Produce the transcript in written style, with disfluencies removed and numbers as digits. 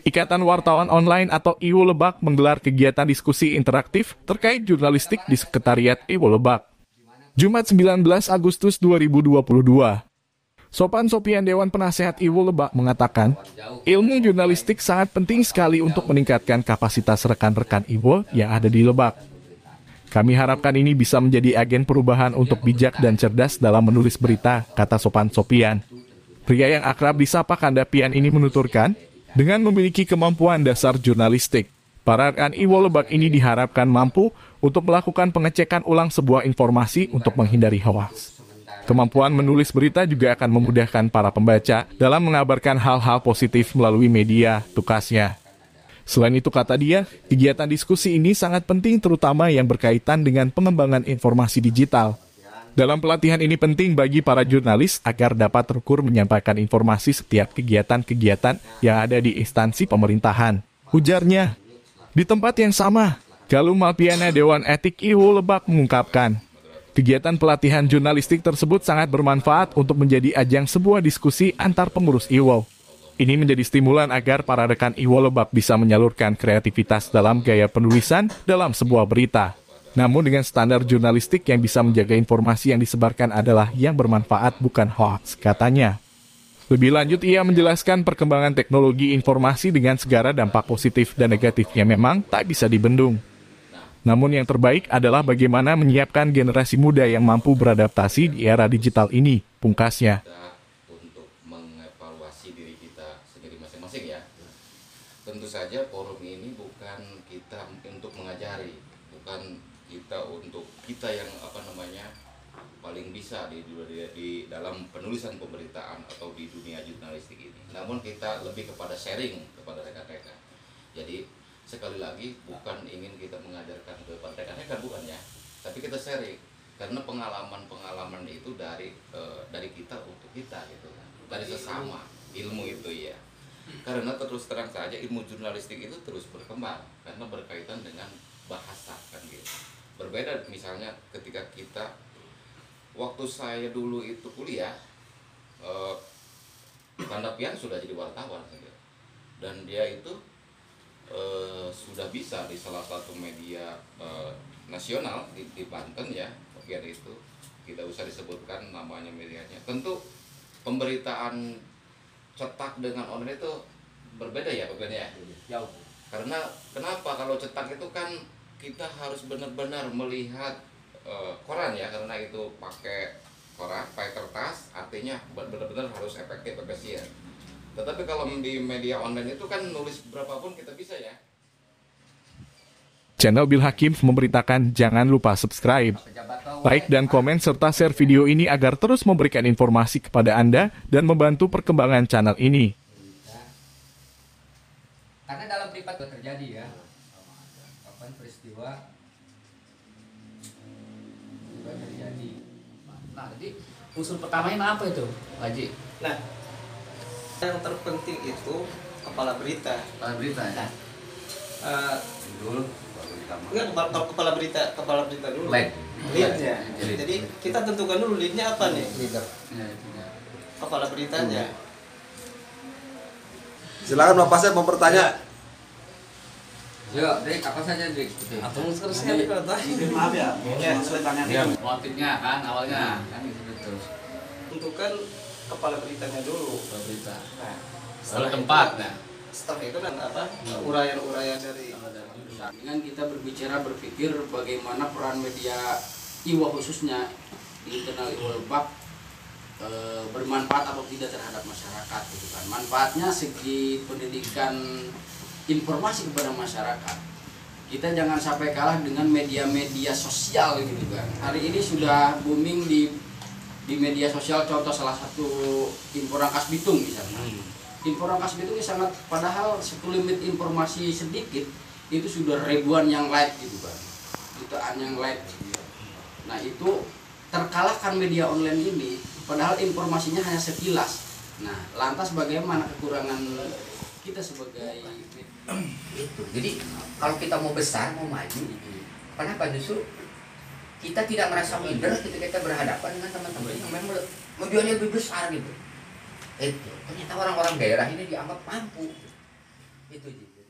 Ikatan Wartawan Online atau IWO Lebak menggelar kegiatan diskusi interaktif terkait jurnalistik di Sekretariat IWO Lebak. Jumat 19 Agustus 2022. Sopan Sopian Dewan Penasehat IWO Lebak mengatakan, ilmu jurnalistik sangat penting sekali untuk meningkatkan kapasitas rekan-rekan IWO yang ada di Lebak. Kami harapkan ini bisa menjadi agen perubahan untuk bijak dan cerdas dalam menulis berita, kata Sopan Sopian. Pria yang akrab disapa Kandapian ini menuturkan, dengan memiliki kemampuan dasar jurnalistik, para rekan IWO Lebak ini diharapkan mampu untuk melakukan pengecekan ulang sebuah informasi untuk menghindari hoaks. Kemampuan menulis berita juga akan memudahkan para pembaca dalam mengabarkan hal-hal positif melalui media, tukasnya. Selain itu, kata dia, kegiatan diskusi ini sangat penting terutama yang berkaitan dengan pengembangan informasi digital. Dalam pelatihan ini penting bagi para jurnalis agar dapat terukur menyampaikan informasi setiap kegiatan-kegiatan yang ada di instansi pemerintahan. Ujarnya, di tempat yang sama, Galuh Malpiana Dewan Etik IWO Lebak mengungkapkan, kegiatan pelatihan jurnalistik tersebut sangat bermanfaat untuk menjadi ajang sebuah diskusi antar pengurus IWO. Ini menjadi stimulan agar para rekan IWO Lebak bisa menyalurkan kreativitas dalam gaya penulisan dalam sebuah berita. Namun dengan standar jurnalistik yang bisa menjaga informasi yang disebarkan adalah yang bermanfaat bukan hoax, katanya. Lebih lanjut, ia menjelaskan perkembangan teknologi informasi dengan segala dampak positif dan negatifnya memang tak bisa dibendung. Namun yang terbaik adalah bagaimana menyiapkan generasi muda yang mampu beradaptasi di era digital ini, pungkasnya. Untuk mengevaluasi diri kita sendiri masing-masing ya. Tentu saja forum ini bukan kita untuk mengajari, bukan kita untuk kita yang paling bisa di dalam penulisan pemberitaan atau di dunia jurnalistik ini. Namun kita lebih kepada sharing kepada rekan-rekan. Jadi sekali lagi bukan ingin kita mengajarkan kepada rekan-rekan, bukan ya, tapi kita sharing karena pengalaman itu dari kita untuk kita gitu kan, dari sesama ilmu itu ya. Karena terus terang saja ilmu jurnalistik itu terus berkembang karena berkaitan dengan bahasa kan gitu. Berbeda misalnya ketika kita, waktu saya dulu itu kuliah, Kandapian sudah jadi wartawan gitu. Dan dia itu sudah bisa di salah satu media nasional di Banten ya, Pian itu tidak usah disebutkan namanya medianya. Tentu pemberitaan cetak dengan online itu berbeda ya, jauh. Karena kenapa kalau cetak itu kan kita harus benar-benar melihat koran ya, karena itu pakai koran, pakai kertas, artinya benar-benar harus efisien. Tetapi kalau di media online itu kan nulis berapapun kita bisa ya. Channel Bil Hakim memberitakan jangan lupa subscribe, like dan komen serta share video ini agar terus memberikan informasi kepada Anda dan membantu perkembangan channel ini. Karena dalam privat terjadi ya, peristiwa terjadi. Nah, jadi unsur pertamanya apa itu, Pak Haji? Nah, yang terpenting itu kepala berita. Kepala berita ya. Judul, Enggak, kepala berita dulu. Leadnya. Jadi kita tentukan dulu leadnya apa nih? Leader. Kepala beritanya. Silakan Bapak saya mau bertanya. Yuk, Dik, apa saja, Dik? Atau terus sekali kalau maaf ya. Ya, sesuai tanya. Motifnya kan awalnya kan itu betul. Tentukan kepala beritanya dulu. Kepala berita. Nah, Lalu tempat, nah. Setelah itu kan apa? Uraian-uraian dari Dengan kita berpikir bagaimana peran media IWO khususnya di internal IWO Lebak bermanfaat atau tidak terhadap masyarakat gitu kan. Manfaatnya segi pendidikan informasi kepada masyarakat. Kita jangan sampai kalah dengan media-media sosial gitu kan. Hari ini sudah booming di media sosial, contoh salah satu Info Rangkas Bitung misalnya. Info Rangkas Bitung ini sangat, padahal sekelumit informasi sedikit itu sudah ribuan yang like gitu kan, jutaan yang like gitu. Nah itu terkalahkan media online ini, padahal informasinya hanya sekilas. Nah lantas bagaimana kekurangan kita sebagai Itu. Jadi kalau kita mau besar, mau maju, kenapa justru kita tidak merasa minder ketika kita berhadapan dengan teman-teman yang memang tujuannya lebih besar gitu. Itu ternyata orang-orang daerah ini dianggap mampu. Itu Ji. Jadi